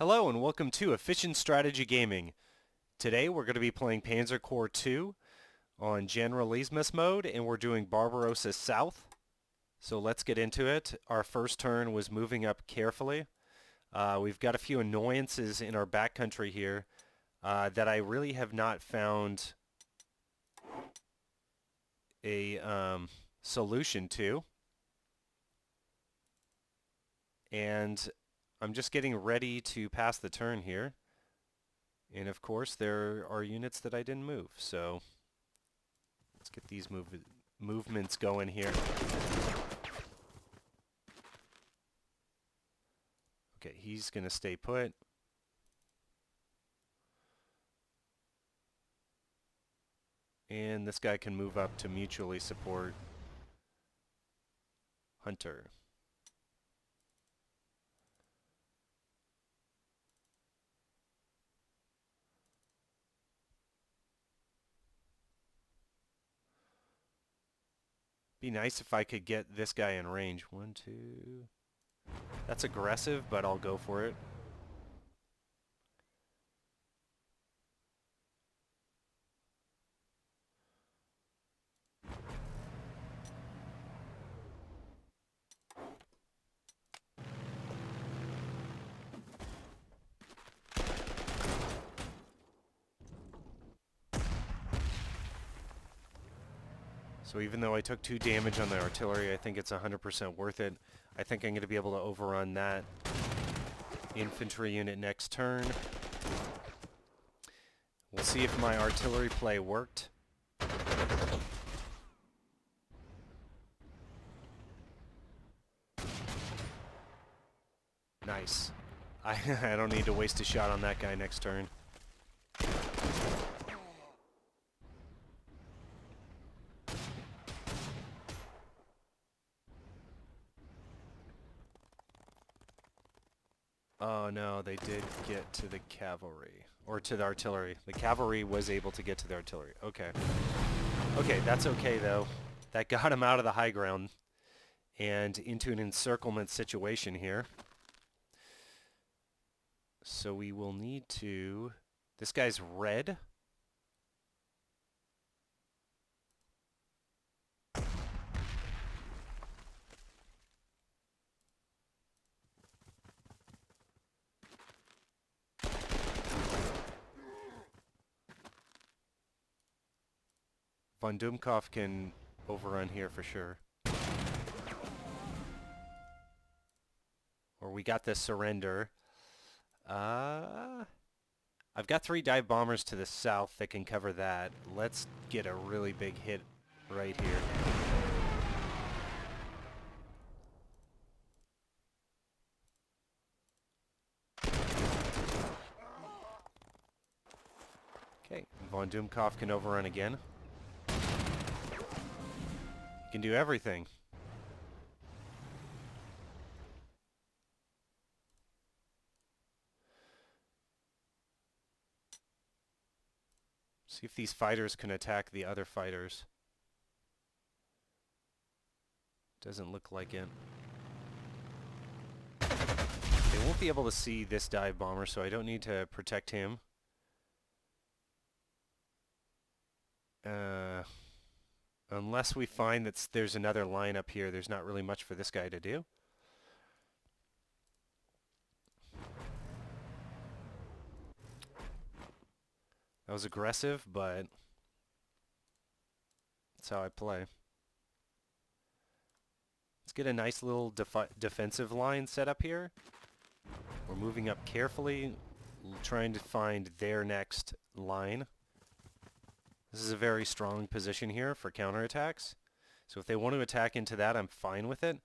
Hello and welcome to Efficient Strategy Gaming. Today we're going to be playing Panzer Corps 2 on Generalismus mode, and we're doing Barbarossa South. So let's get into it. Our first turn was moving up carefully. We've got a few annoyances in our backcountry here that I really have not found a solution to. And I'm just getting ready to pass the turn here. And of course there are units that I didn't move, so let's get these movements going here. Okay, he's going to stay put. And this guy can move up to mutually support Hunter. Be nice if I could get this guy in range. 1, 2... That's aggressive, but I'll go for it. So even though I took 2 damage on the artillery, I think it's 100% worth it. I think I'm going to be able to overrun that infantry unit next turn. We'll see if my artillery play worked. Nice. I don't need to waste a shot on that guy next turn. Oh no, they did get to the cavalry. Or to the artillery. The cavalry was able to get to the artillery. Okay. Okay, that's okay though. That got him out of the high ground and into an encirclement situation here. So we will need to... This guy's red. Von Dumkopf can overrun here for sure. Or we got this surrender. I've got 3 dive bombers to the south that can cover that. Let's get a really big hit right here. Okay, Von Dumkopf can overrun again. He can do everything. See if these fighters can attack the other fighters. Doesn't look like it. They won't be able to see this dive bomber, so I don't need to protect him. Unless we find that there's another line up here, there's not really much for this guy to do. That was aggressive, but that's how I play. Let's get a nice little defensive line set up here. We're moving up carefully, trying to find their next line. This is a very strong position here for counterattacks. So if they want to attack into that, I'm fine with it.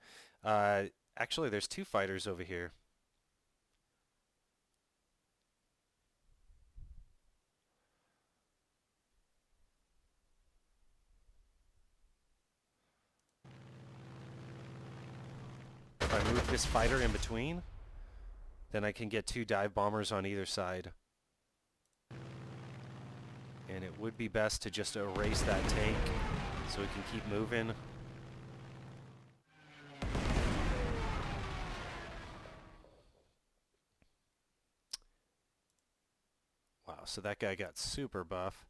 Actually, there's 2 fighters over here. If I move this fighter in between, then I can get 2 dive bombers on either side. And it would be best to just erase that tank so we can keep moving. so that guy got super buff.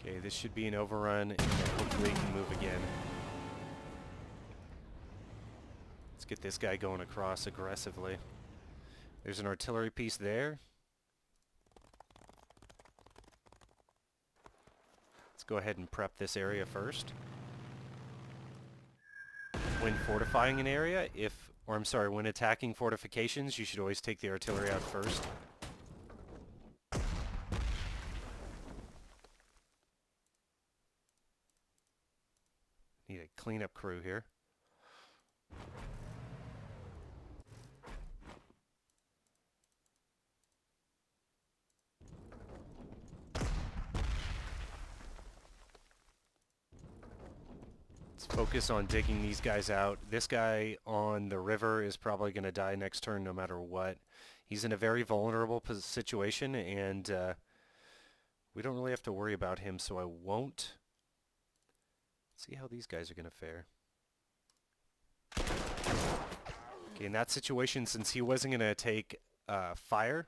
Okay, this should be an overrun, and then hopefully it can move again. Let's get this guy going across aggressively. There's an artillery piece there. Let's go ahead and prep this area first. When fortifying an area, when attacking fortifications, you should always take the artillery out first. Need a cleanup crew here. Let's focus on digging these guys out. This guy on the river is probably going to die next turn no matter what. He's in a very vulnerable situation, and we don't really have to worry about him, so I won't. See how these guys are going to fare. Okay, in that situation, since he wasn't going to take fire,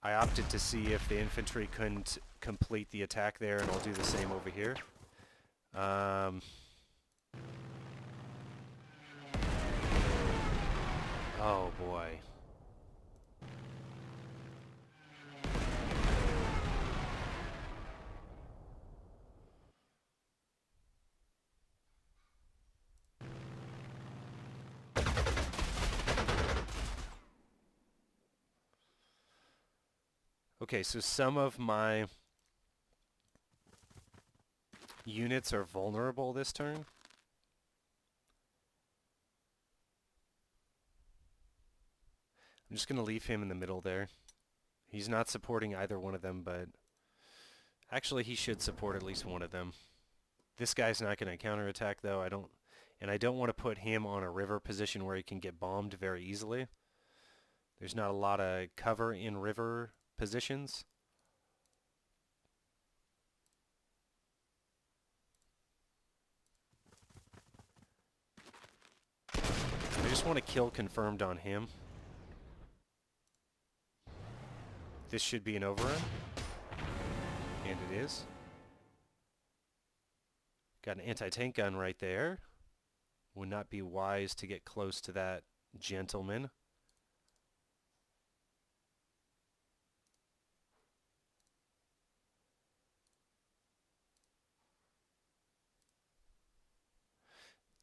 I opted to see if the infantry couldn't complete the attack there, and I'll do the same over here. Oh boy. Okay, so some of my units are vulnerable this turn. I'm just going to leave him in the middle there. He's not supporting either one of them, but actually he should support at least one of them. This guy's not going to counterattack though. I don't want to put him on a river position where he can get bombed very easily. There's not a lot of cover in river positions. I just want to kill confirmed on him. This should be an overrun. And it is. Got an anti-tank gun right there. Would not be wise to get close to that gentleman.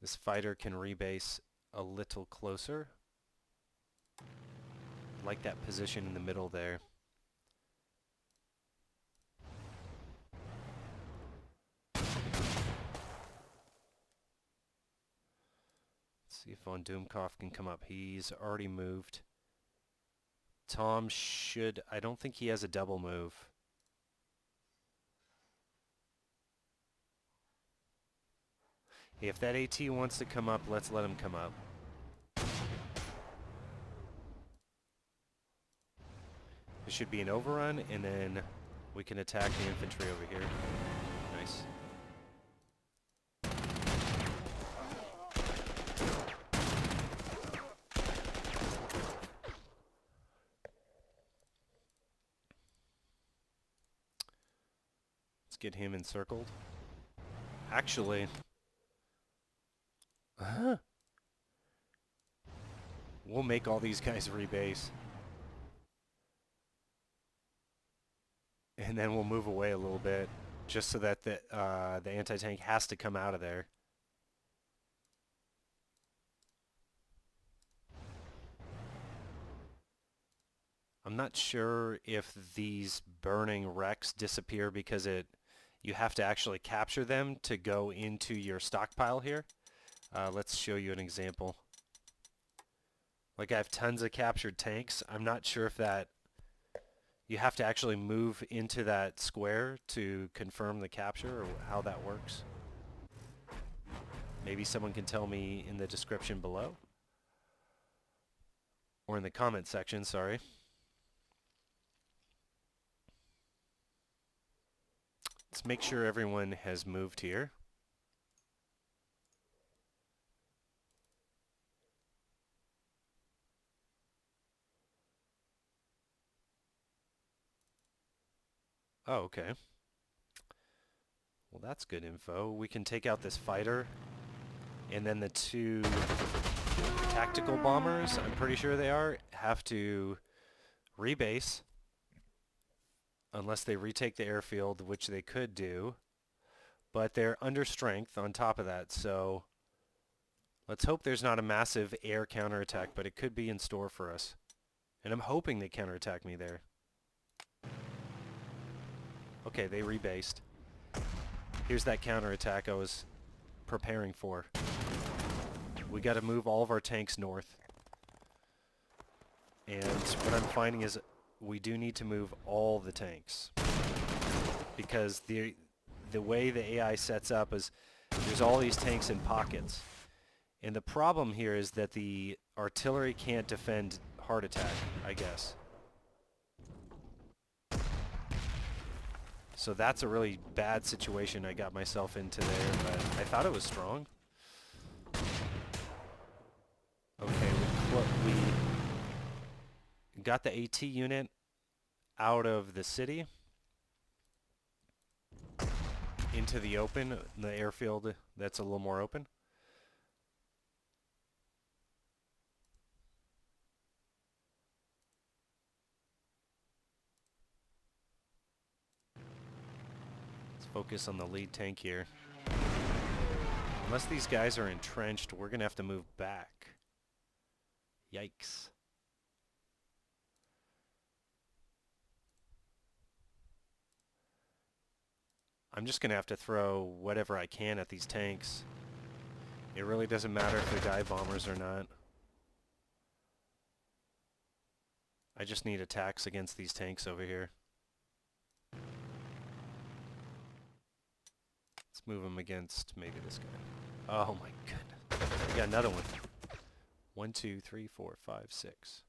This fighter can rebase a little closer. Like that position in the middle there. See if Von Doomkopf can come up. He's already moved. Tom should... I don't think he has a double move. Hey, if that AT wants to come up, let's let him come up. This should be an overrun, and then we can attack the infantry over here. Nice. Get him encircled. Actually, we'll make all these guys rebase. And then we'll move away a little bit, just so that the anti-tank has to come out of there. I'm I'm not sure if these burning wrecks disappear because you have to actually capture them to go into your stockpile here. Let's show you an example. Like I have tons of captured tanks. I'm not sure if that you have to actually move into that square to confirm the capture or how that works. Maybe someone can tell me in the description below. Or in the comment section, sorry. Let's make sure everyone has moved here. Oh, okay. Well, that's good info. We can take out this fighter, and then the two tactical bombers, I'm pretty sure they are, have to rebase, unless they retake the airfield, which they could do. But they're under strength on top of that, so let's hope there's not a massive air counterattack, but it could be in store for us. And I'm hoping they counterattack me there. Okay, they rebased. Here's that counterattack I was preparing for. We got to move all of our tanks north. And what I'm finding is we do need to move all the tanks. Because the way the AI sets up is there's all these tanks in pockets. And the problem here is that the artillery can't defend heart attack, I guess. So that's a really bad situation I got myself into there, but I thought it was strong. Okay, we got the AT unit out of the city into the open, the airfield that's a little more open. Let's focus on the lead tank here. Unless these guys are entrenched, we're going to have to move back. Yikes. I'm just going to have to throw whatever I can at these tanks. It really doesn't matter if they're dive bombers or not. I just need attacks against these tanks over here. Let's move them against maybe this guy. Oh my goodness. We got another one. 1, 2, 3, 4, 5, 6.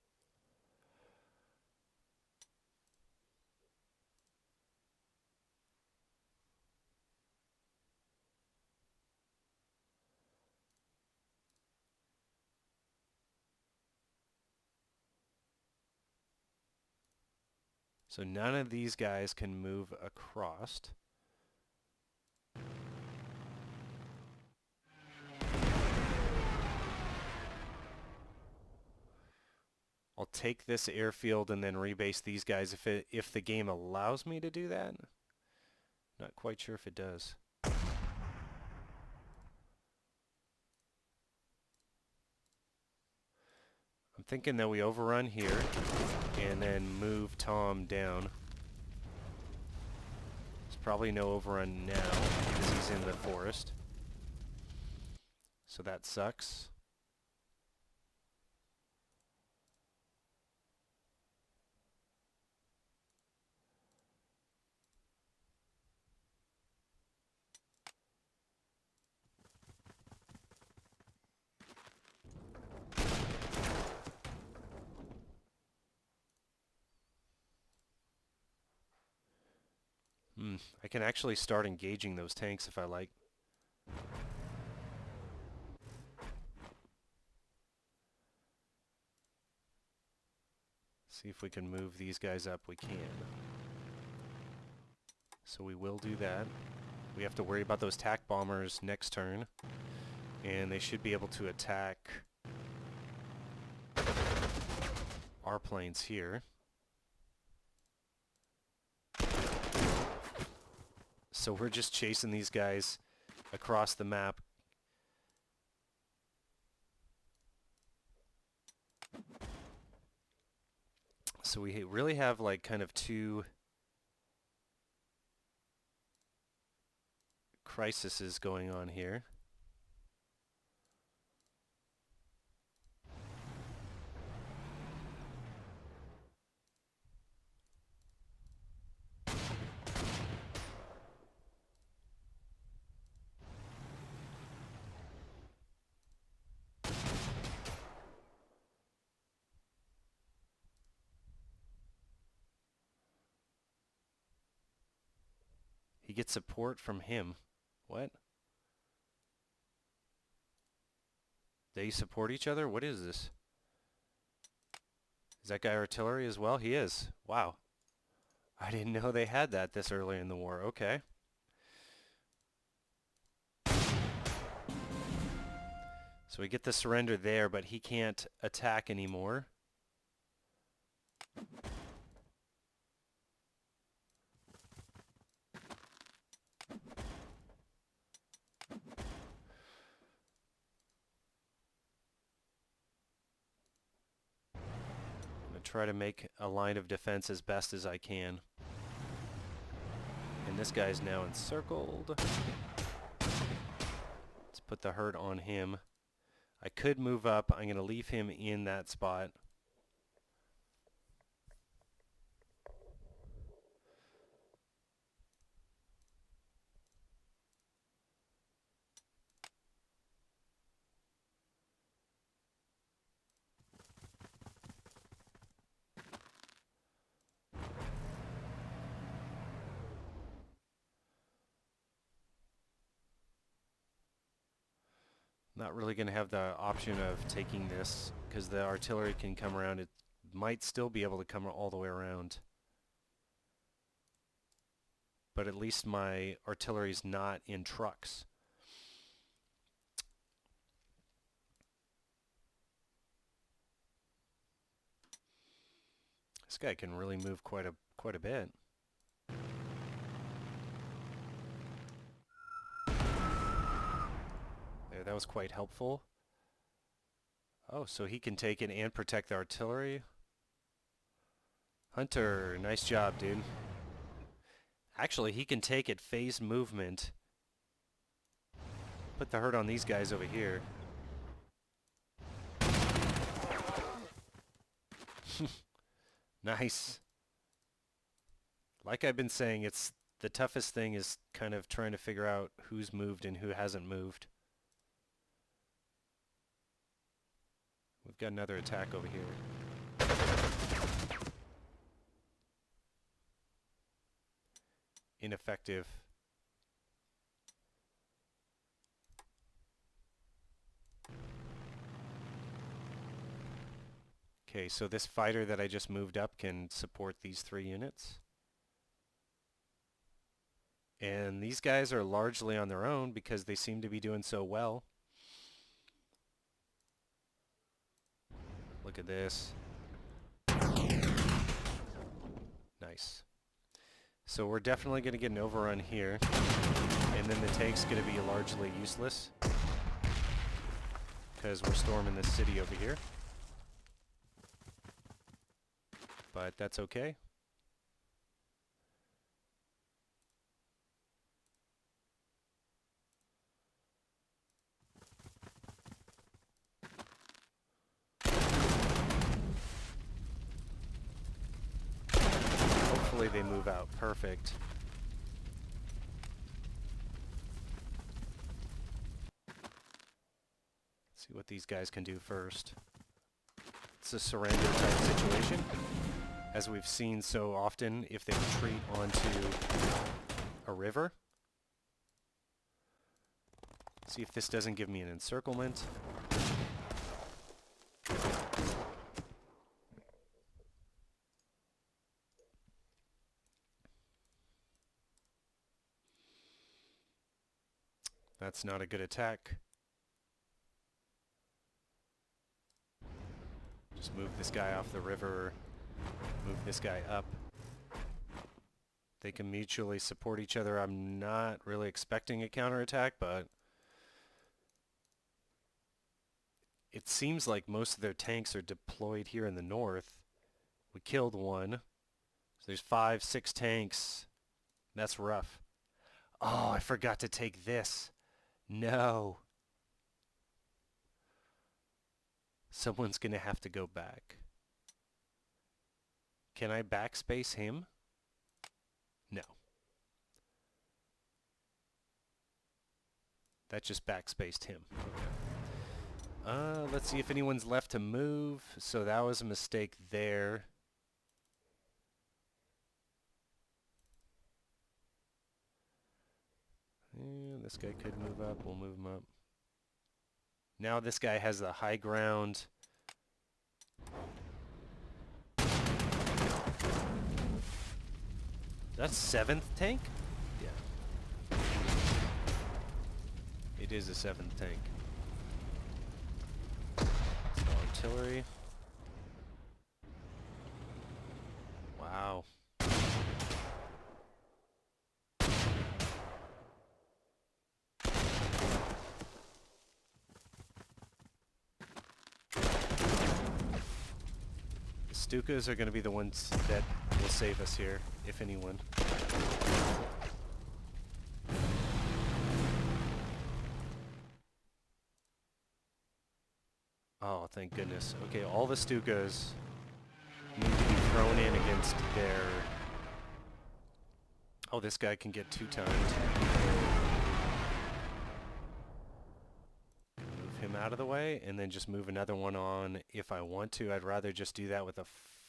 So none of these guys can move across. I'll take this airfield and then rebase these guys if the game allows me to do that. Not quite sure if it does. I'm thinking that we overrun here and then move Tom down. There's probably no overrun now because he's in the forest. So that sucks. I can actually start engaging those tanks if I like. See if we can move these guys up. We can. So we will do that. We have to worry about those tac bombers next turn. And they should be able to attack our planes here. So we're just chasing these guys across the map. So we really have like kind of two crises going on here. He gets support from him. What? They support each other? What is this? Is that guy artillery as well? He is. Wow. I didn't know they had that this early in the war. Okay. So we get the surrender there, but he can't attack anymore. I'm going to try to make a line of defense as best as I can. And this guy's now encircled. Let's put the hurt on him. I could move up. I'm going to leave him in that spot. Not really going to have the option of taking this because the artillery can come around. It might still be able to come all the way around. But at least my artillery's not in trucks. This guy can really move quite a bit. There, that was quite helpful. Oh, so he can take it and protect the artillery. Hunter, nice job, dude. Actually, he can take it phase movement. Put the hurt on these guys over here. Nice. Like I've been saying, it's the toughest thing is kind of trying to figure out who's moved and who hasn't moved. We've got another attack over here. Ineffective. Okay, so this fighter that I just moved up can support these 3 units. And these guys are largely on their own because they seem to be doing so well. Look at this. Nice. So we're definitely going to get an overrun here. And then the tank's going to be largely useless because we're storming this city over here. But that's okay. Hopefully they move out. Perfect. Let's see what these guys can do first. It's a surrender type situation. As we've seen so often, if they retreat onto a river. See if this doesn't give me an encirclement. That's not a good attack. Just move this guy off the river, move this guy up. They can mutually support each other. I'm not really expecting a counterattack, but it seems like most of their tanks are deployed here in the north, We killed one. So there's 5, 6 tanks. That's rough. Oh, I forgot to take this. No. Someone's going to have to go back. Can I backspace him? No. That just backspaced him. Okay. Let's see if anyone's left to move. So that was a mistake there. Yeah, this guy could move up. We'll move him up. Now this guy has the high ground. That's 7th tank? Yeah. It is a 7th tank. Artillery. Wow. The Stukas are going to be the ones that will save us here, if anyone. Oh, thank goodness. Okay, all the Stukas need to be thrown in against their... Oh, this guy can get 2-timed. Move him out of the way, and then just move another one on if I want to. I'd rather just do that with a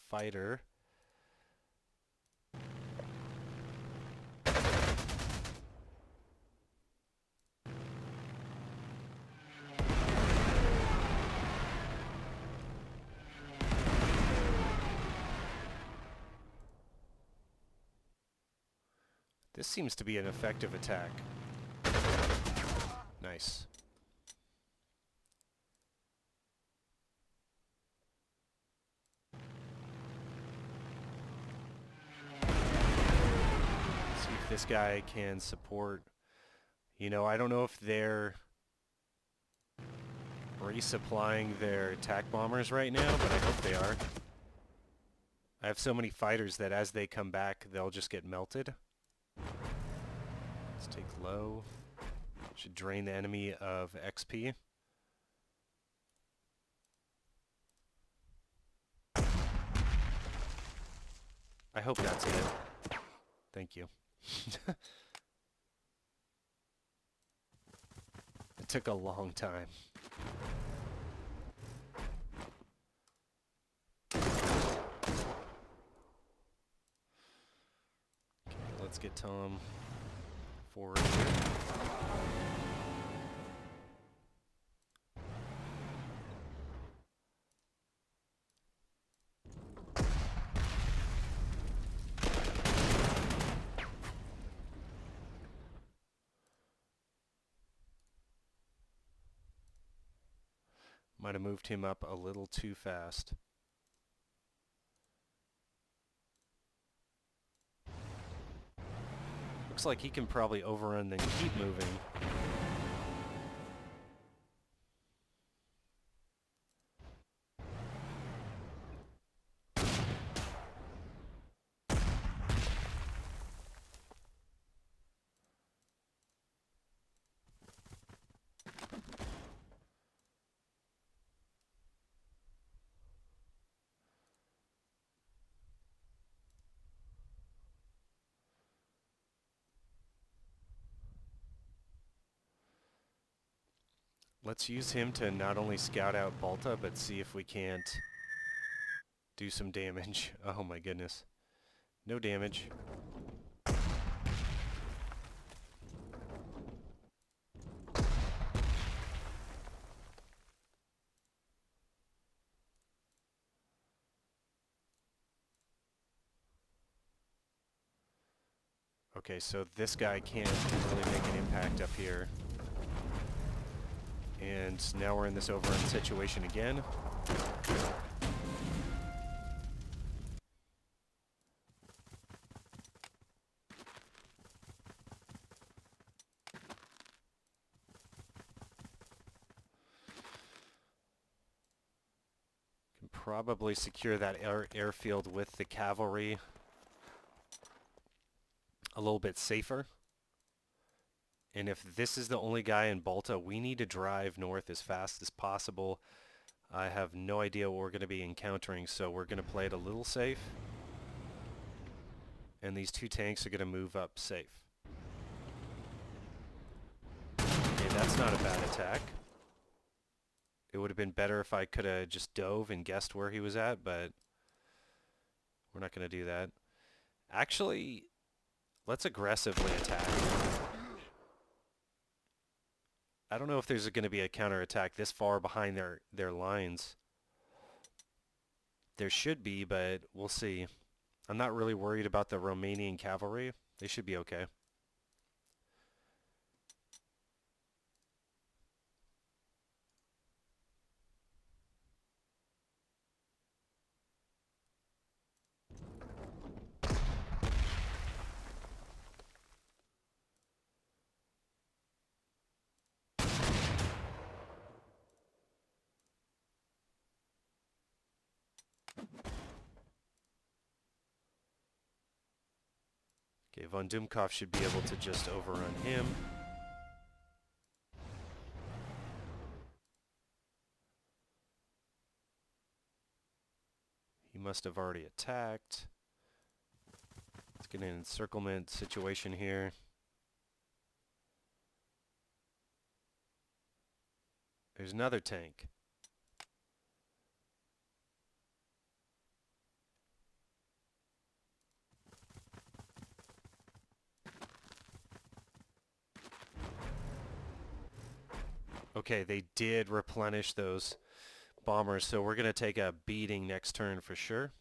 fighter. This seems to be an effective attack. Nice. See if this guy can support. You know, I don't know if they're resupplying their attack bombers right now, but I hope they are. I have so many fighters that as they come back, they'll just get melted. Let's take low. Should drain the enemy of XP. I hope that's it. Thank you. It took a long time. Okay, let's get Tom forward here. Might have moved him up a little too fast. Looks like he can probably overrun then keep moving. Let's use him to not only scout out Balta, but see if we can't do some damage. Oh my goodness. No damage. Okay, so this guy can't really make an impact up here. And now we're in this overrun situation again. Can Probably secure that airfield with the cavalry a little bit safer. And if this is the only guy in Balta, we need to drive north as fast as possible. I have no idea what we're going to be encountering, so we're going to play it a little safe. And these two tanks are going to move up safe. Okay, that's not a bad attack. It would have been better if I could have just dove and guessed where he was at, but we're not going to do that. Actually, let's aggressively attack. I don't know if there's going to be a counterattack this far behind their lines. There should be, but we'll see. I'm not really worried about the Romanian cavalry. They should be okay. Okay, von Dumkov should be able to just overrun him. He must have already attacked. Let's get an encirclement situation here. There's another tank. Okay, they did replenish those bombers, so we're going to take a beating next turn for sure.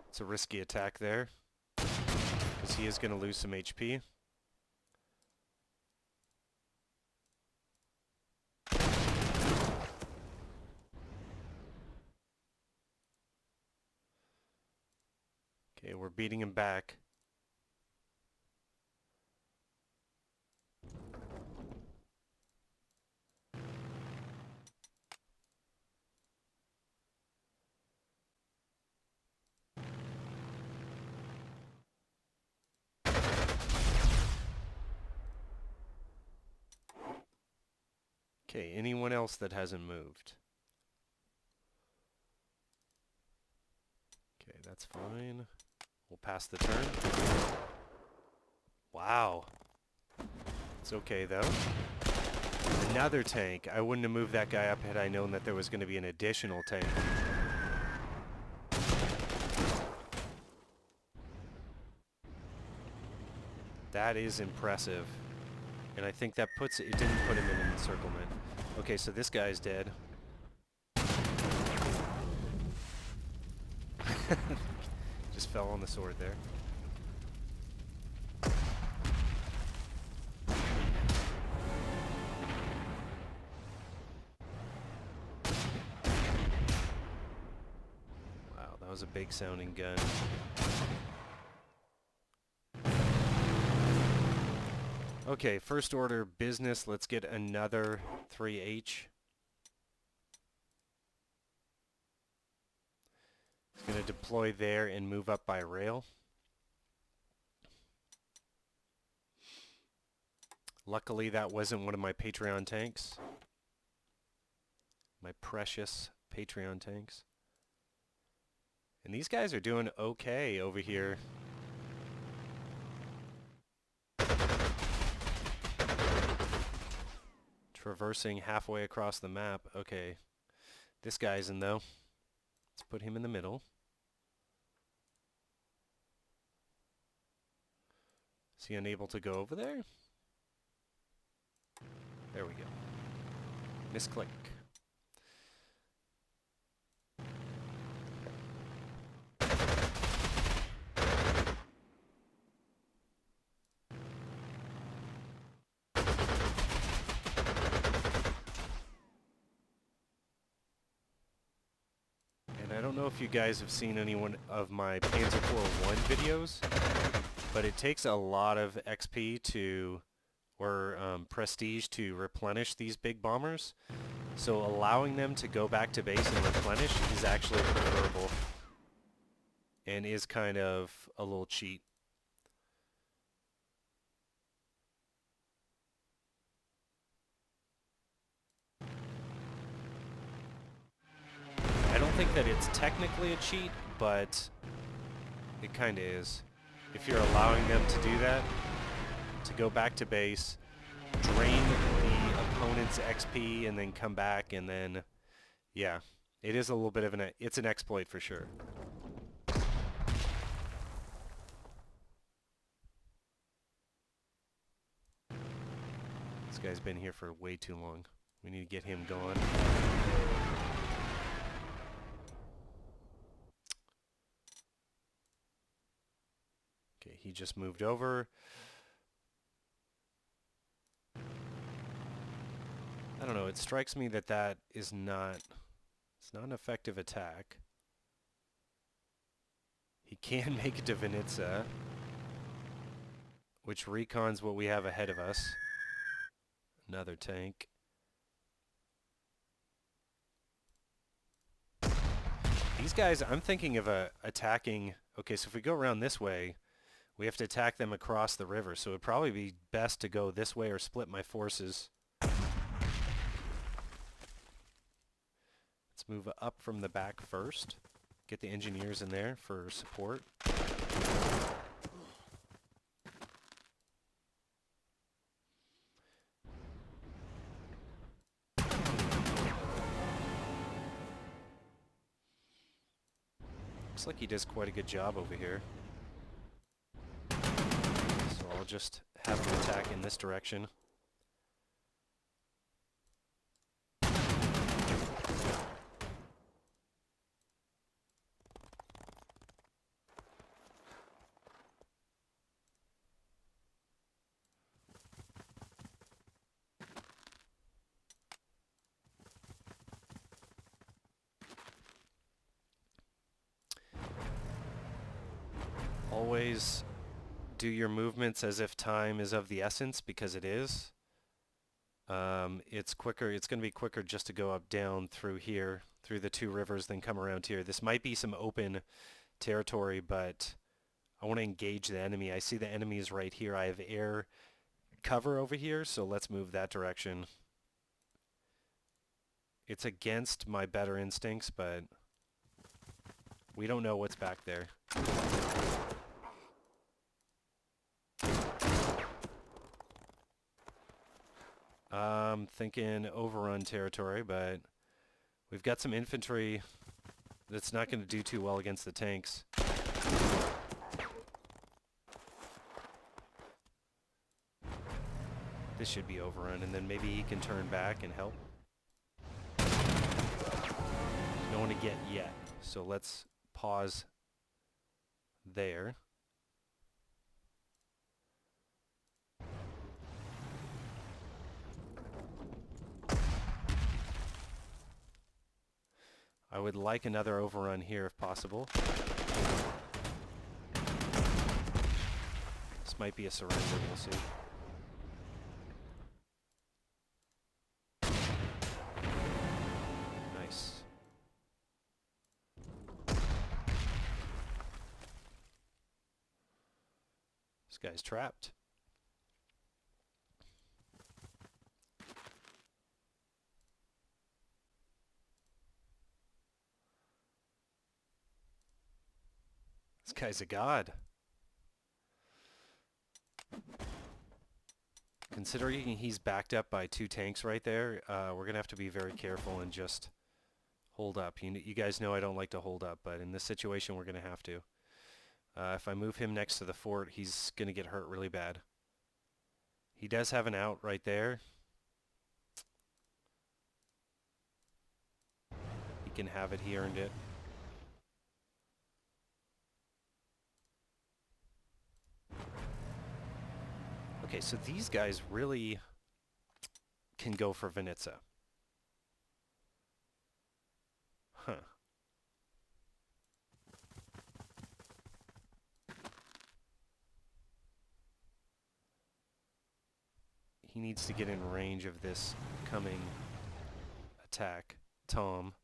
It's a risky attack there, because he is going to lose some HP. Okay, we're beating him back. Okay, anyone else that hasn't moved? Okay, that's fine. We'll pass the turn. Wow. It's okay, though. Another tank. I wouldn't have moved that guy up had I known that there was going to be an additional tank. That is impressive. And I think that puts it didn't put him in an encirclement. Okay, so this guy's dead. Just fell on the sword there. Wow, that was a big sounding gun. Okay, first order business. Let's get another 3H. It's going to deploy there and move up by rail. Luckily, that wasn't one of my Patreon tanks. My precious Patreon tanks. And these guys are doing okay over here. Traversing halfway across the map. Okay. This guy's in, though. Let's put him in the middle. Is he unable to go over there? There we go. Misclick. And I don't know if you guys have seen any one of my Panzer Corps 1 videos, But it takes a lot of XP to, or prestige to replenish these big bombers. So allowing them to go back to base and replenish is actually preferable. And is kind of a little cheat. I don't think that it's technically a cheat, but it kind of is. If you're allowing them to do that, to go back to base, drain the opponent's XP, and then come back, and then, yeah, it is a little bit of it's an exploit for sure. This guy's been here for way too long. We need to get him going. Okay, he just moved over. I don't know, it strikes me that that is not, it's not an effective attack. He can make it to Vinitsa, which recons what we have ahead of us. Another tank. These guys, I'm thinking of attacking. Okay, so if we go around this way, we have to attack them across the river. So it would probably be best to go this way or split my forces. Let's move up from the back first. Get the engineers in there for support. Looks like he does quite a good job over here. So I'll just have him attack in this direction. Always do your movements as if time is of the essence, because it is. It's quicker. It's going to be quicker just to go up down through here, through the two rivers, than come around here. This might be some open territory, but I want to engage the enemy. I see the enemy is right here. I have air cover over here, so let's move that direction. It's against my better instincts, but we don't know what's back there. I'm thinking overrun territory, but we've got some infantry that's not going to do too well against the tanks. This should be overrun, and then maybe he can turn back and help. No one to get yet, so let's pause there. I would like another overrun here if possible. This might be a surrender, we'll see. Nice. This guy's trapped. This guy's a god. Considering he's backed up by two tanks right there, we're going to have to be very careful and just hold up. You guys know I don't like to hold up, but in this situation we're going to have to. If I move him next to the fort, he's going to get hurt really bad. He does have an out right there. He can have it, he earned it. Okay, so these guys really can go for Vinitsa. Huh. He needs to get in range of this coming attack. Tom.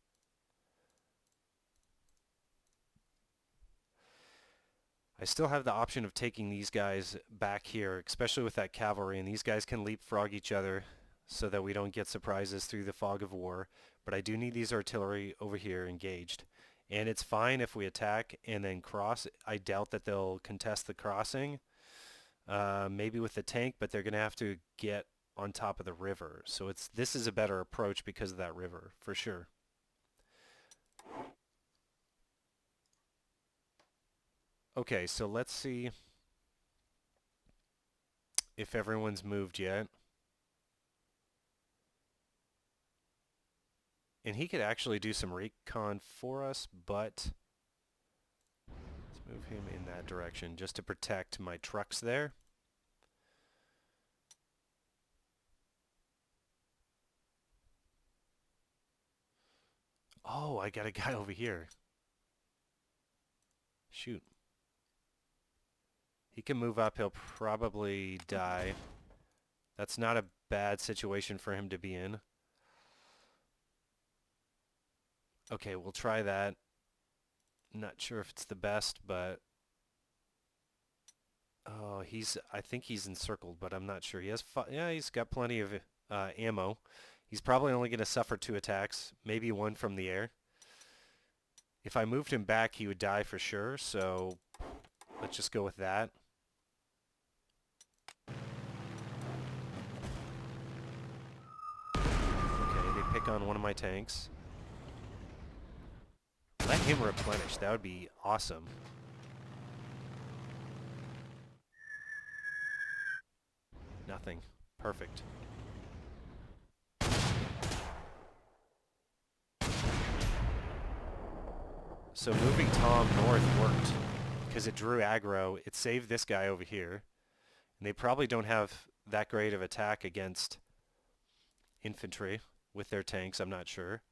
I still have the option of taking these guys back here, especially with that cavalry, and these guys can leapfrog each other so that we don't get surprises through the fog of war. But I do need these artillery over here engaged. And it's fine if we attack and then cross. I doubt that they'll contest the crossing. Maybe with the tank, but they're going to have to get on top of the river. So this is a better approach because of that river, for sure. Okay, so let's see if everyone's moved yet. And he could actually do some recon for us, but let's move him in that direction just to protect my trucks there. Oh, I got a guy over here. Shoot. He can move up. He'll probably die. That's not a bad situation for him to be in. Okay, we'll try that. Not sure if it's the best, but... Oh, I think he's encircled, but I'm not sure. Yeah, he's got plenty of ammo. He's probably only going to suffer 2 attacks, maybe 1 from the air. If I moved him back, he would die for sure, so let's just go with that. Okay, they pick on one of my tanks. Let him replenish. That would be awesome. Nothing. Perfect. So moving Tom north worked because it drew aggro. It saved this guy over here. And they probably don't have that great of attack against infantry with their tanks, I'm not sure.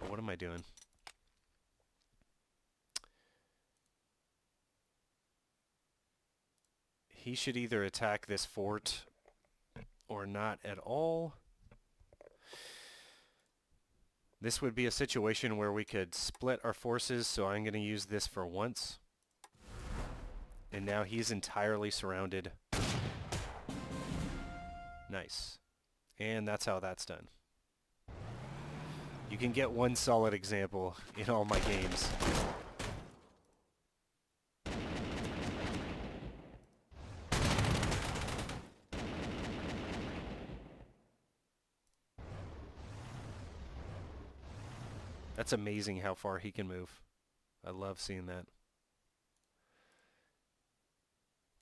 Oh, what am I doing? He should either attack this fort or not at all. This would be a situation where we could split our forces, so I'm going to use this for once. And now he's entirely surrounded. Nice. And that's how that's done. You can get one solid example in all my games. That's amazing how far he can move. I love seeing that.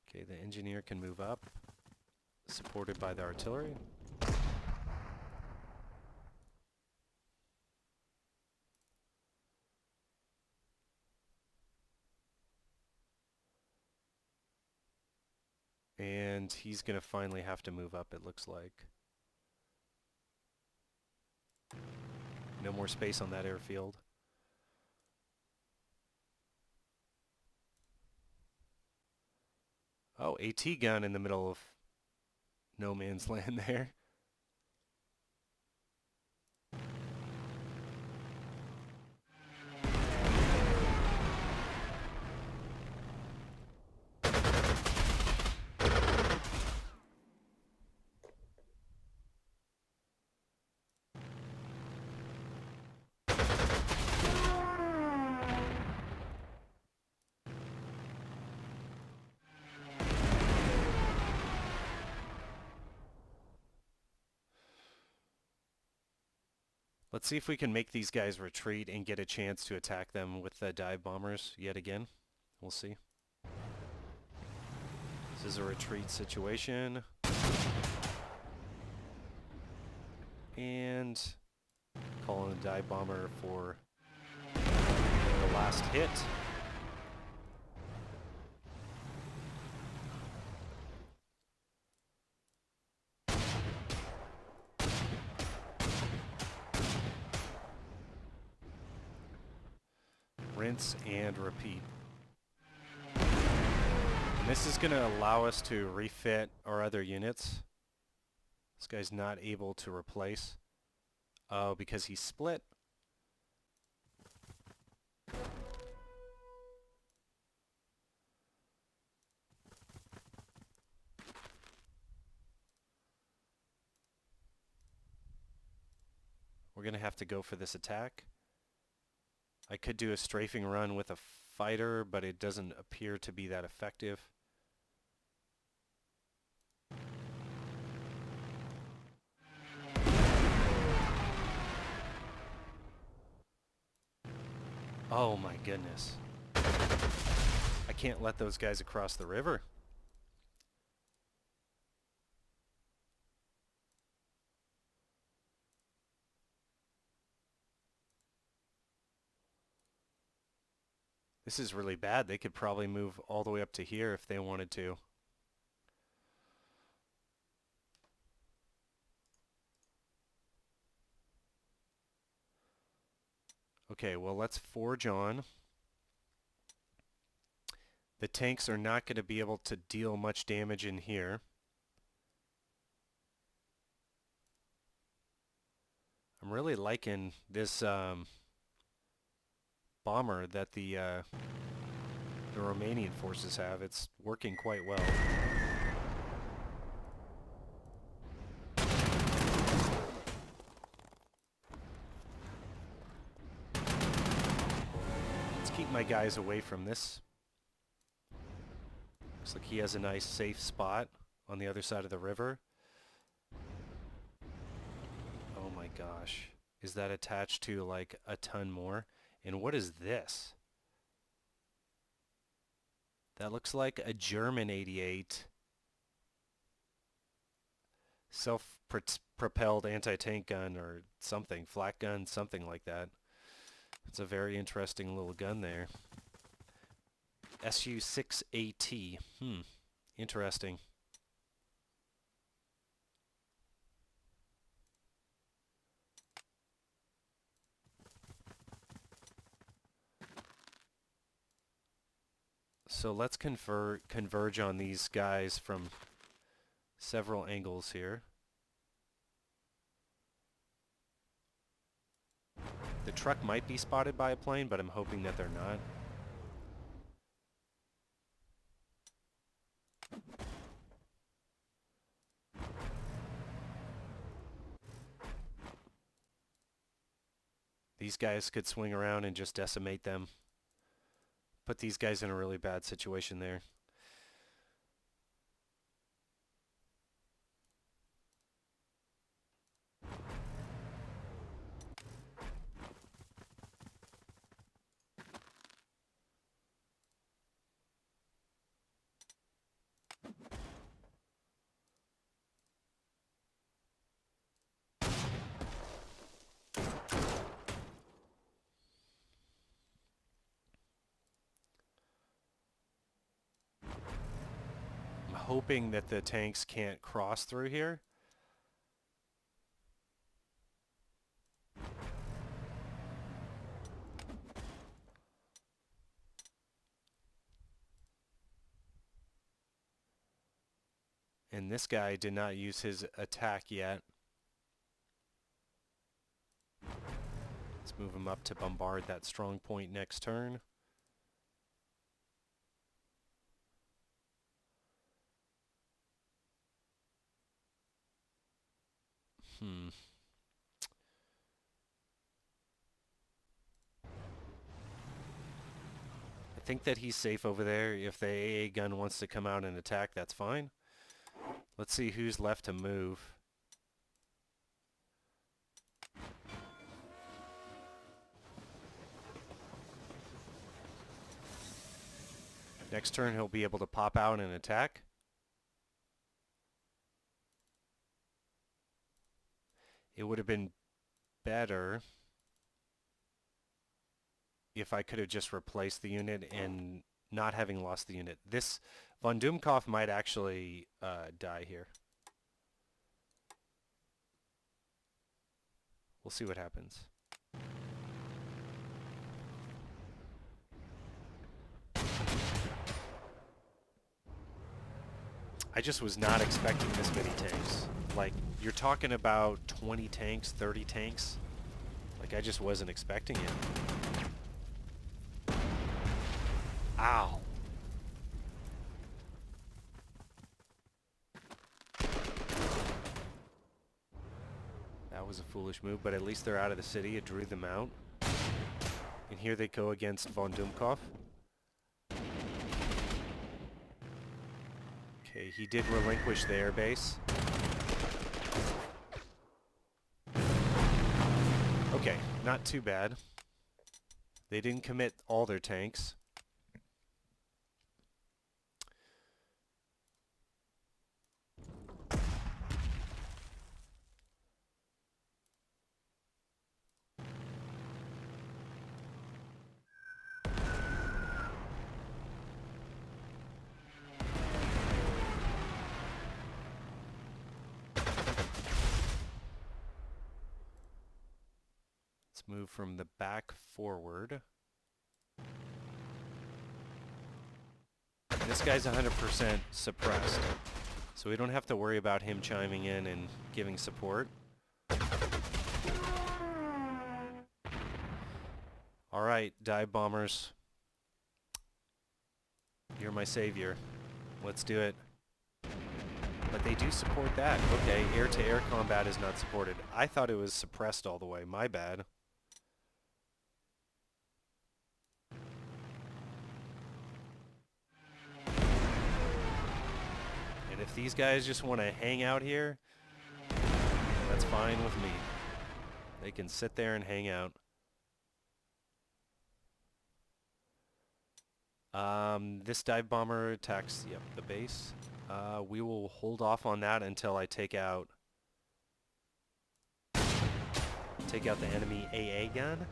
Okay, the engineer can move up, supported by the artillery. And he's going to finally have to move up, it looks like. No more space on that airfield. Oh, AT gun in the middle of no man's land there. Let's see if we can make these guys retreat and get a chance to attack them with the dive bombers yet again. We'll see. This is a retreat situation. And calling a dive bomber for the last hit. rinse and repeat. And this is going to allow us to refit our other units. This guy's not able to replace. Oh, because he split. We're going to have to go for this attack. I could do a strafing run with a fighter, but it doesn't appear to be that effective. Oh my goodness. I can't let those guys across the river. This is really bad. They could probably move all the way up to here if they wanted to. Okay, well, let's forge on. The tanks are not going to be able to deal much damage in here. I'm really liking this bomber that the Romanian forces have. It's working quite well. Let's keep my guys away from this. Looks like he has a nice safe spot on the other side of the river. Oh my gosh. Is that attached to like a ton more? And what is this? That looks like a German 88 self-propelled anti-tank gun or something, flak gun, something like that. It's a very interesting little gun there. SU-6AT. Interesting. So let's converge on these guys from several angles here. The truck might be spotted by a plane, but I'm hoping that they're not. These guys could swing around and just decimate them. Put these guys in a really bad situation there. I'm hoping that the tanks can't cross through here. And this guy did not use his attack yet. Let's move him up to bombard that strong point next turn. I think that he's safe over there. If the AA gun wants to come out and attack, that's fine. Let's see who's left to move. Next turn he'll be able to pop out and attack. It would have been better if I could have just replaced the unit and not having lost the unit. This Von Doomkopf might actually die here. We'll see what happens. I just was not expecting this many tanks. Like, you're talking about 20 tanks, 30 tanks. Like, I just wasn't expecting it. Ow. That was a foolish move, but at least they're out of the city. It drew them out. And here they go against von Dumkov. Okay, he did relinquish the airbase. Okay, not too bad. They didn't commit all their tanks. Let's move from the back forward. This guy's 100% suppressed, so we don't have to worry about him chiming in and giving support. Alright, dive bombers. You're my savior. Let's do it. But they do support that. Okay, air-to-air combat is not supported. I thought it was suppressed all the way. My bad. And if these guys just want to hang out here, that's fine with me. They can sit there and hang out. This dive bomber attacks, yep, the base. We will hold off on that until I take out the enemy AA gun.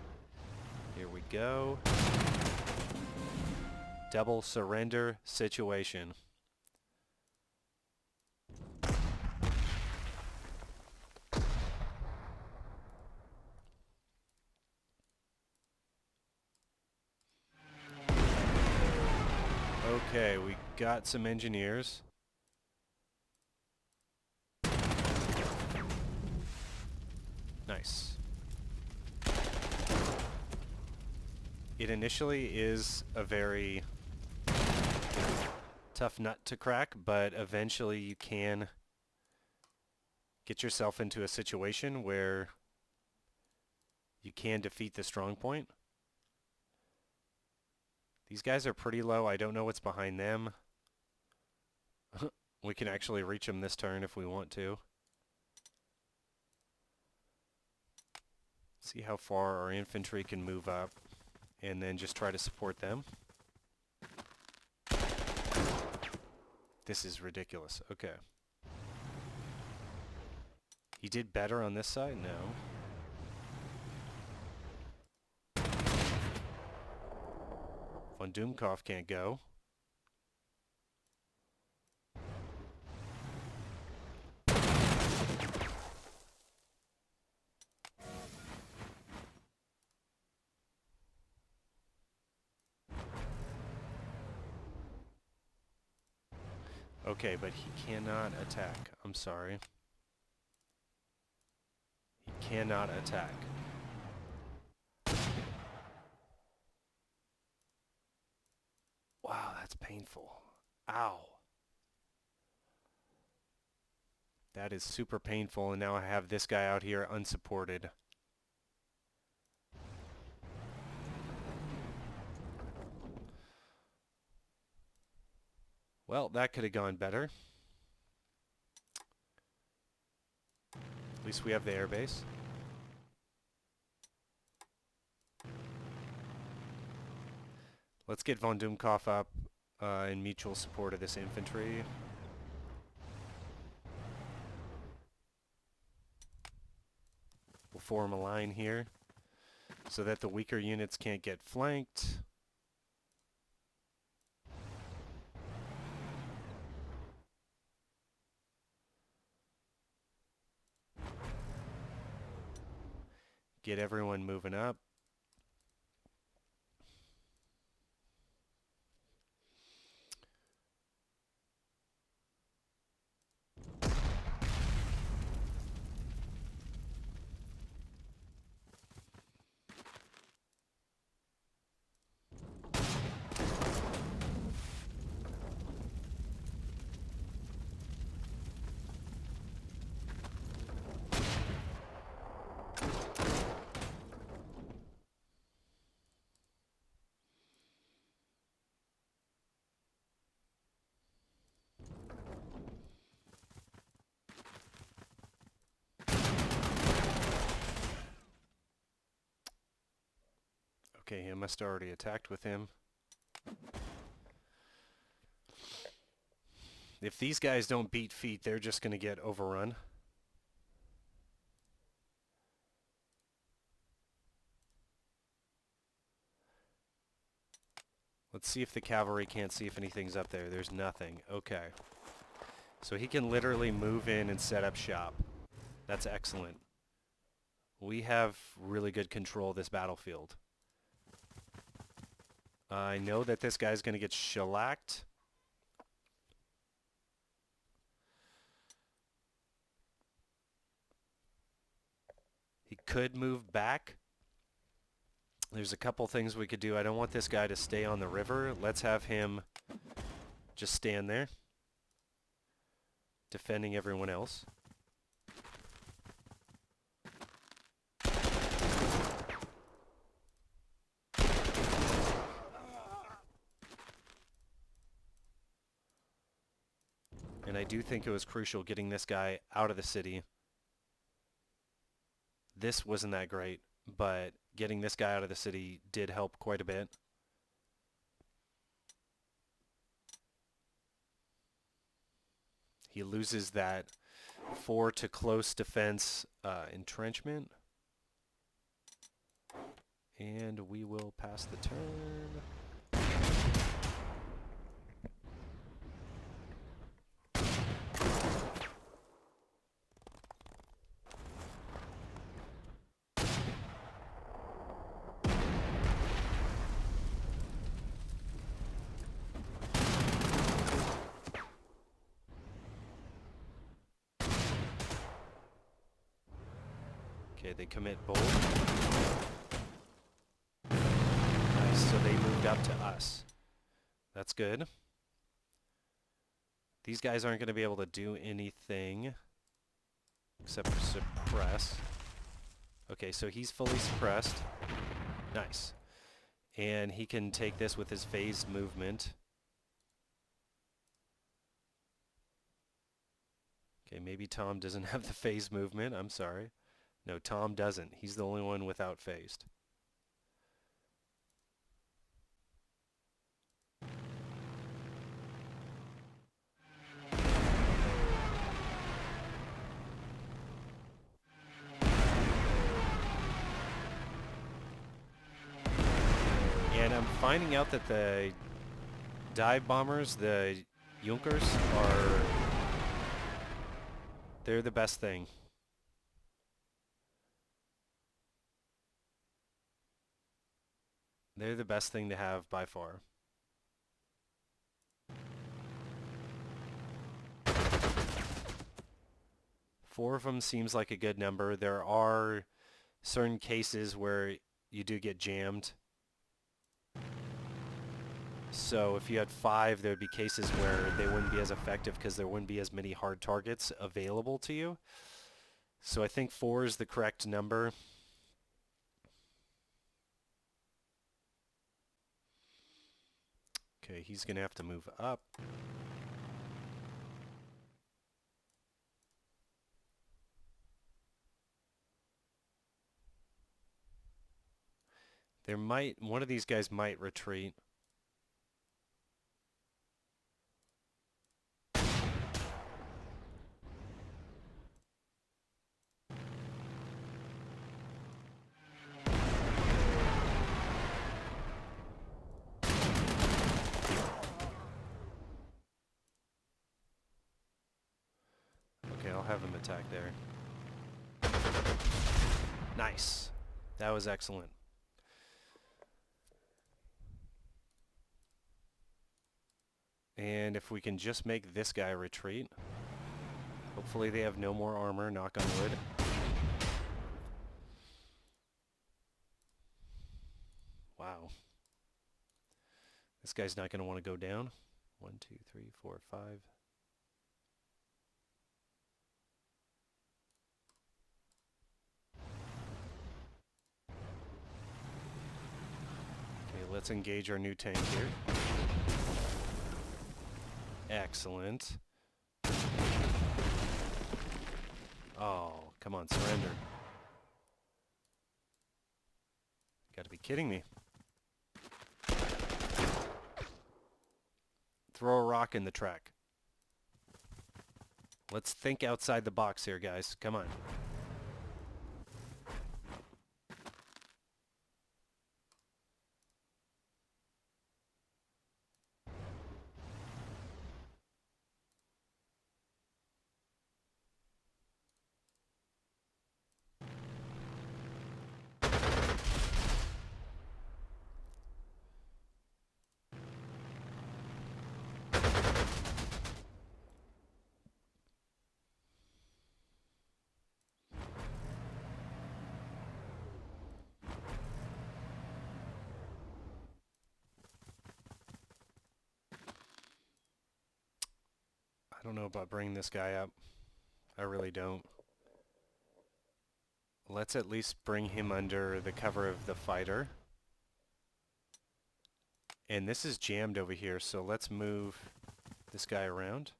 Here we go. Double surrender situation. Okay, we got some engineers. Nice. It initially is a very tough nut to crack, but eventually you can get yourself into a situation where you can defeat the strong point. These guys are pretty low. I don't know what's behind them. We can actually reach them this turn if we want to. See how far our infantry can move up, and then just try to support them. This is ridiculous. Okay. He did better on this side? No. Von Dumkov can't go. Okay, but he cannot attack. I'm sorry. He cannot attack. Wow, that's painful. Ow. That is super painful, and now I have this guy out here unsupported. Well, that could have gone better. At least we have the airbase. Let's get von Dumkov up in mutual support of this infantry. We'll form a line here so that the weaker units can't get flanked. Get everyone moving up. Okay, I must have already attacked with him. If these guys don't beat feet, they're just going to get overrun. Let's see if the cavalry can't see if anything's up there. There's nothing. Okay. So he can literally move in and set up shop. That's excellent. We have really good control of this battlefield. I know that this guy's going to get shellacked. He could move back. There's a couple things we could do. I don't want this guy to stay on the river. Let's have him just stand there, defending everyone else. And I do think it was crucial getting this guy out of the city. This wasn't that great, but getting this guy out of the city did help quite a bit. He loses that 4 to close defense entrenchment. And we will pass the turn. Okay, they commit bold. Nice, so they moved up to us. That's good. These guys aren't going to be able to do anything except for suppress. Okay, so he's fully suppressed. Nice. And he can take this with his phased movement. Okay, maybe Tom doesn't have the phased movement. I'm sorry. No, Tom doesn't. He's the only one without phased. And I'm finding out that the dive bombers, the Junkers, they're the best thing. They're the best thing to have by far. Four of them seems like a good number. There are certain cases where you do get jammed. So if you had 5, there would be cases where they wouldn't be as effective because there wouldn't be as many hard targets available to you. So I think 4 is the correct number. Okay, he's going to have to move up. One of these guys might retreat. Okay, I'll have him attack there. Nice. That was excellent. And if we can just make this guy retreat. Hopefully they have no more armor, knock on wood. Wow. This guy's not going to want to go down. 1, 2, 3, 4, 5. Okay, let's engage our new tank here. Excellent. Oh, come on, surrender. Gotta be kidding me. Throw a rock in the track. Let's think outside the box here, guys. Come on. I don't know about bringing this guy up. I really don't. Let's at least bring him under the cover of the fighter. And this is jammed over here, so let's move this guy around.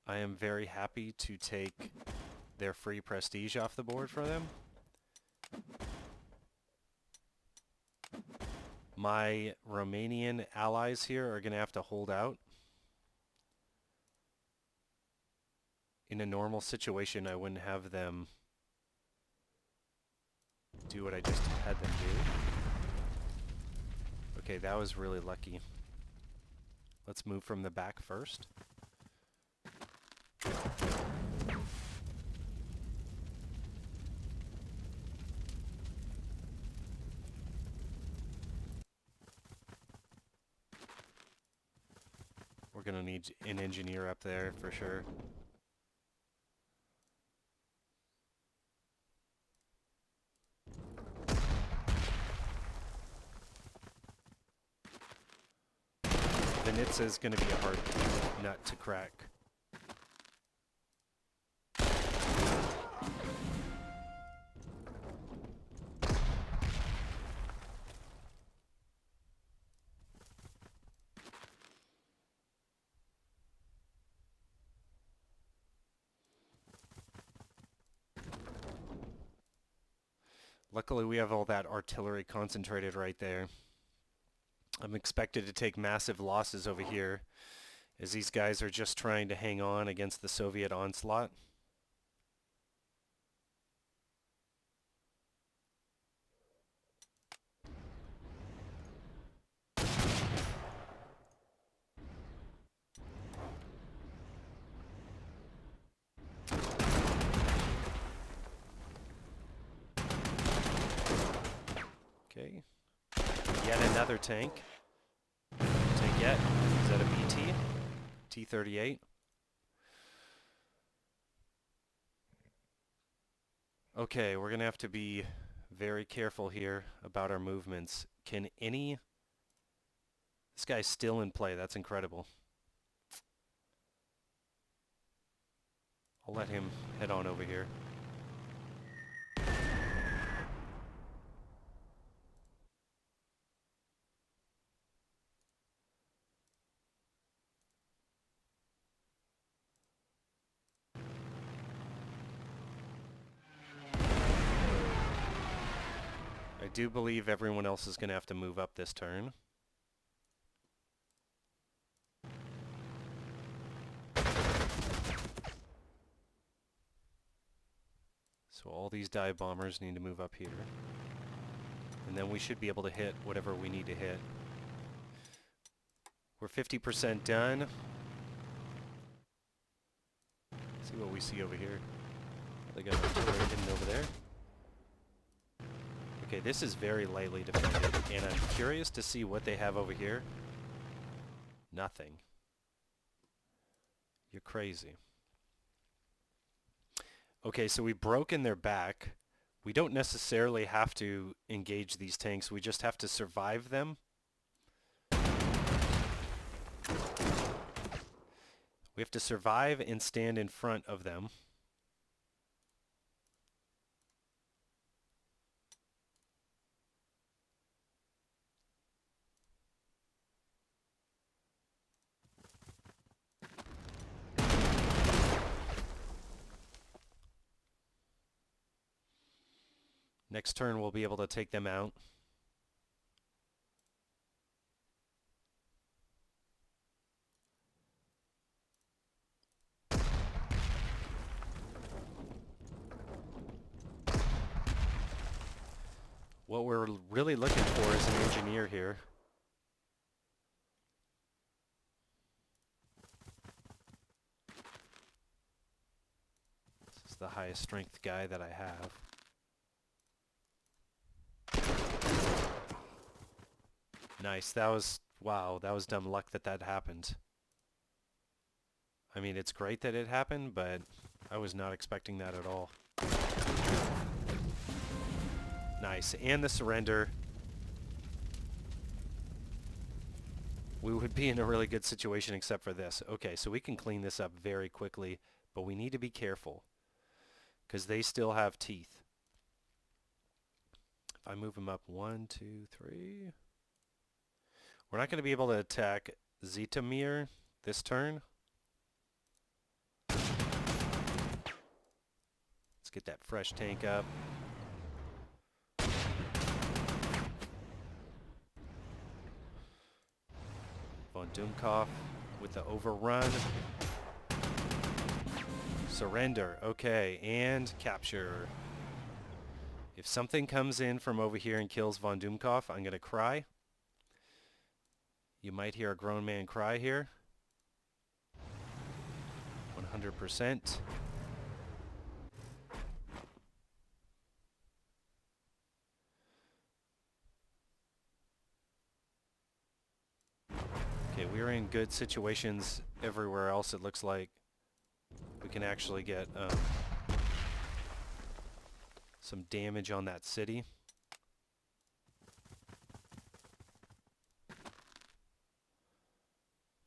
I am very happy to take their free prestige off the board for them. My Romanian allies here are going to have to hold out. In a normal situation, I wouldn't have them do what I just had them do. Okay, that was really lucky. Let's move from the back first. We're going to need an engineer up there for sure. Vanitsa is going to be a hard nut to crack. Luckily, we have all that artillery concentrated right there. I'm expected to take massive losses over here, as these guys are just trying to hang on against the Soviet onslaught. Okay. Yet another tank. Tank yet. Is that a BT? T-38. Okay, we're going to have to be very careful here about our movements. Can any... This guy's still in play. That's incredible. I'll let him head on over here. I do believe everyone else is going to have to move up this turn. So all these dive bombers need to move up here. And then we should be able to hit whatever we need to hit. We're 50% done. Let's see what we see over here. They got artillery hidden over there. Okay, this is very lightly defended, and I'm curious to see what they have over here. Nothing. You're crazy. Okay, so we've broken their back. We don't necessarily have to engage these tanks. We just have to survive them. We have to survive and stand in front of them. Next turn we'll be able to take them out. What we're really looking for is an engineer here. This is the highest strength guy that I have. Nice. That was, wow, that was dumb luck that that happened. I mean, it's great that it happened, but I was not expecting that at all. Nice. And the surrender. We would be in a really good situation except for this. Okay, so we can clean this up very quickly, but we need to be careful because they still have teeth. If I move them up 1, 2, 3... We're not going to be able to attack Zitomir this turn. Let's get that fresh tank up. Von Dumkopf with the overrun. Surrender. Okay, and capture. If something comes in from over here and kills Von Dumkopf, I'm going to cry. You might hear a grown man cry here. 100%. Okay, we're in good situations everywhere else. It looks like we can actually get some damage on that city.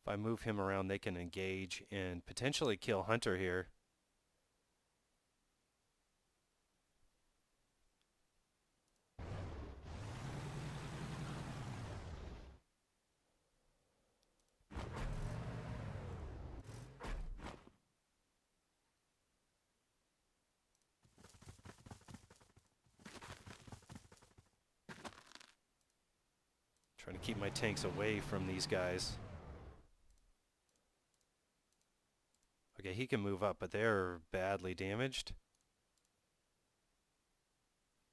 If I move him around, they can engage and potentially kill Hunter here. Trying to keep my tanks away from these guys. Okay, he can move up, but they're badly damaged.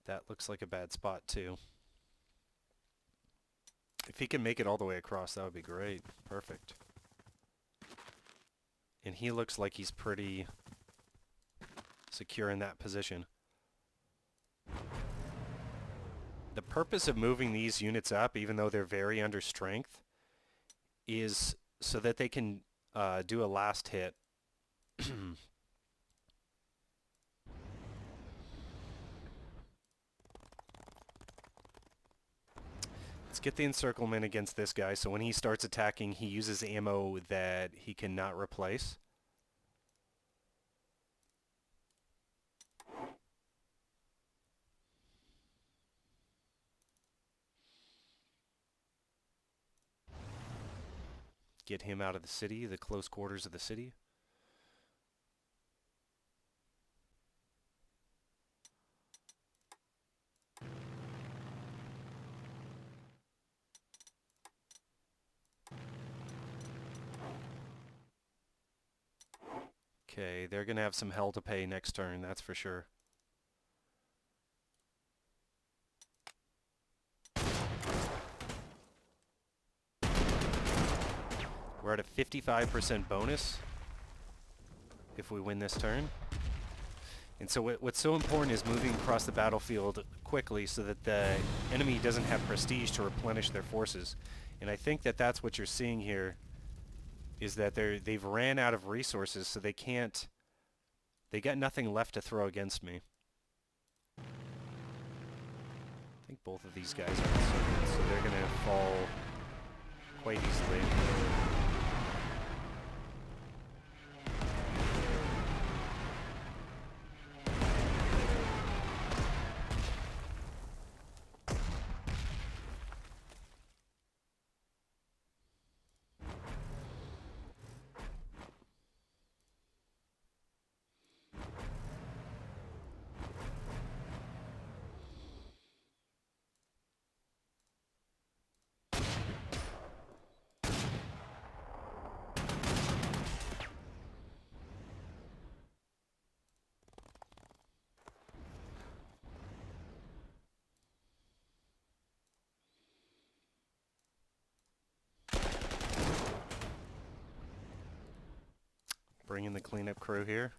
That looks like a bad spot, too. If he can make it all the way across, that would be great. Perfect. And he looks like he's pretty secure in that position. The purpose of moving these units up, even though they're very under strength, is so that they can do a last hit. Let's get the encirclement against this guy, so when he starts attacking, he uses ammo that he cannot replace. Get him out of the city, the close quarters of the city. Okay, they're going to have some hell to pay next turn, that's for sure. We're at a 55% bonus if we win this turn. And so what's so important is moving across the battlefield quickly so that the enemy doesn't have prestige to replenish their forces. And I think that that's what you're seeing here, is that they've ran out of resources, so they got nothing left to throw against me. I think both of these guys are encircled, so they're going to fall quite easily. bring in the cleanup crew here.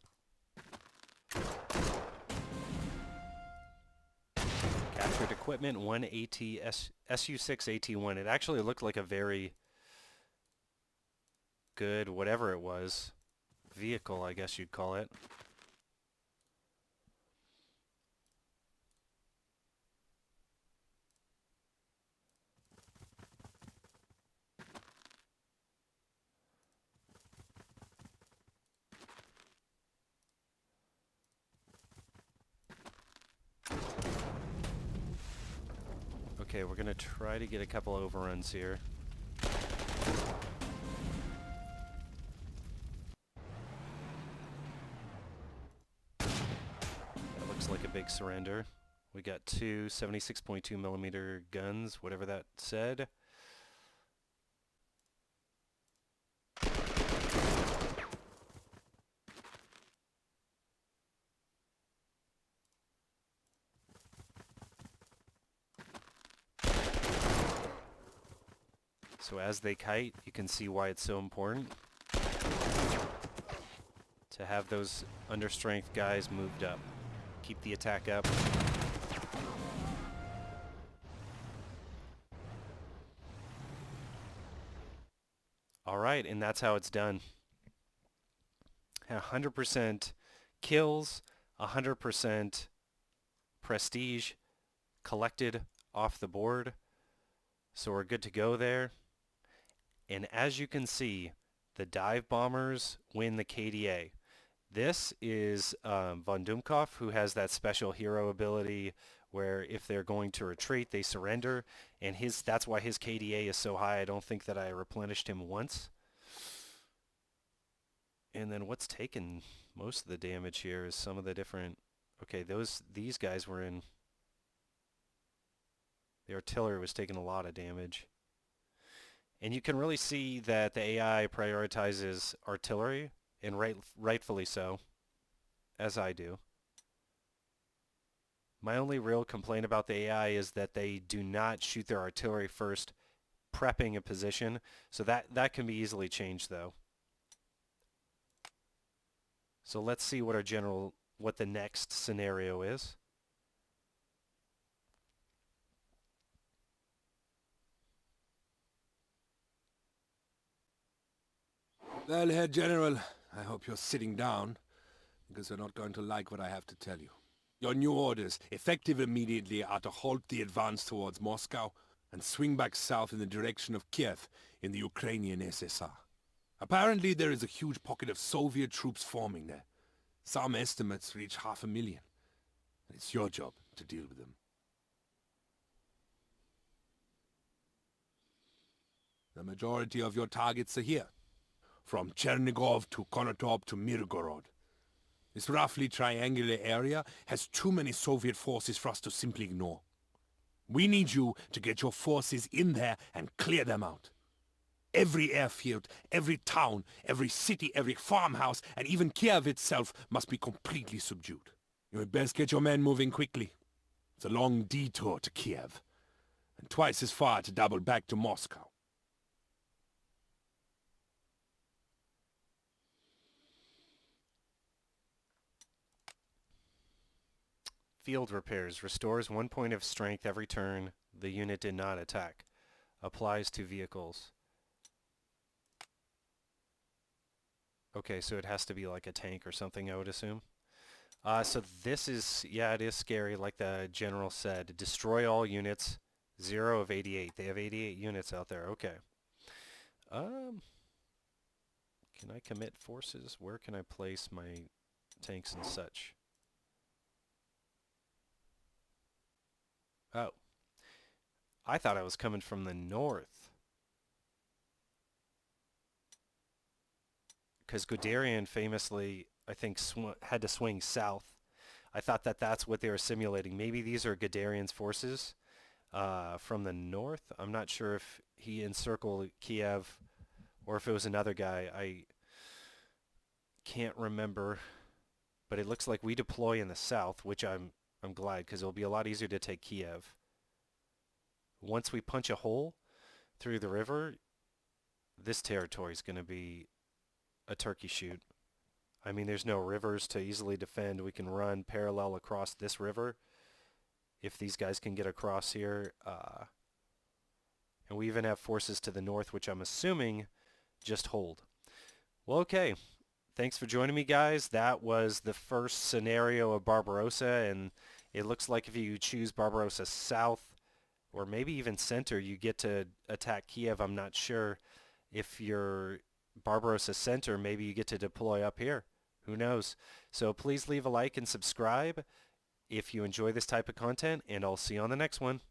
Captured equipment, 1 Su-6 AT-1. It actually looked like a very good, whatever it was, vehicle, I guess you'd call it. Okay, we're going to try to get a couple overruns here. That looks like a big surrender. We got two 76.2 millimeter guns, whatever that said. So as they kite, you can see why it's so important to have those understrength guys moved up. Keep the attack up. All right, and that's how it's done. 100% kills, 100% prestige collected off the board. So we're good to go there. And as you can see, the dive bombers win the KDA. This is von Dumkopf, who has that special hero ability where if they're going to retreat, they surrender. And that's why his KDA is so high. I don't think that I replenished him once. And then what's taken most of the damage here is some of the different... Okay, these guys were in... The artillery was taking a lot of damage. And you can really see that the AI prioritizes artillery, and rightfully so, as I do. My only real complaint about the AI is that they do not shoot their artillery first, prepping a position. So that can be easily changed, though. So let's see what the next scenario is. Well, Herr General, I hope you're sitting down, because you're not going to like what I have to tell you. Your new orders, effective immediately, are to halt the advance towards Moscow and swing back south in the direction of Kiev in the Ukrainian SSR. Apparently there is a huge pocket of Soviet troops forming there. Some estimates reach 500,000. It's your job to deal with them. The majority of your targets are here. From Chernigov to Konotop to Mirgorod. This roughly triangular area has too many Soviet forces for us to simply ignore. We need you to get your forces in there and clear them out. Every airfield, every town, every city, every farmhouse, and even Kiev itself must be completely subdued. You had best get your men moving quickly. It's a long detour to Kiev, and twice as far to double back to Moscow. Field repairs. Restores 1 point of strength every turn the unit did not attack. Applies to vehicles. Okay, so it has to be like a tank or something, I would assume. So this is, yeah, it is scary, like the general said. Destroy all units. 0 of 88. They have 88 units out there. Okay. Can I commit forces? Where can I place my tanks and such? Oh. I thought I was coming from the north. Because Guderian famously, I think, had to swing south. I thought that that's what they were simulating. Maybe these are Guderian's forces from the north. I'm not sure if he encircled Kiev or if it was another guy. I can't remember. But it looks like we deploy in the south, which I'm glad, because it'll be a lot easier to take Kiev. Once we punch a hole through the river, this territory is going to be a turkey shoot. I mean, there's no rivers to easily defend. We can run parallel across this river if these guys can get across here. And we even have forces to the north, which I'm assuming just hold. Well, okay. Thanks for joining me, guys. That was the first scenario of Barbarossa, and it looks like if you choose Barbarossa South, or maybe even center, you get to attack Kiev. I'm not sure. If you're Barbarossa center, maybe you get to deploy up here. Who knows? So please leave a like and subscribe if you enjoy this type of content, and I'll see you on the next one.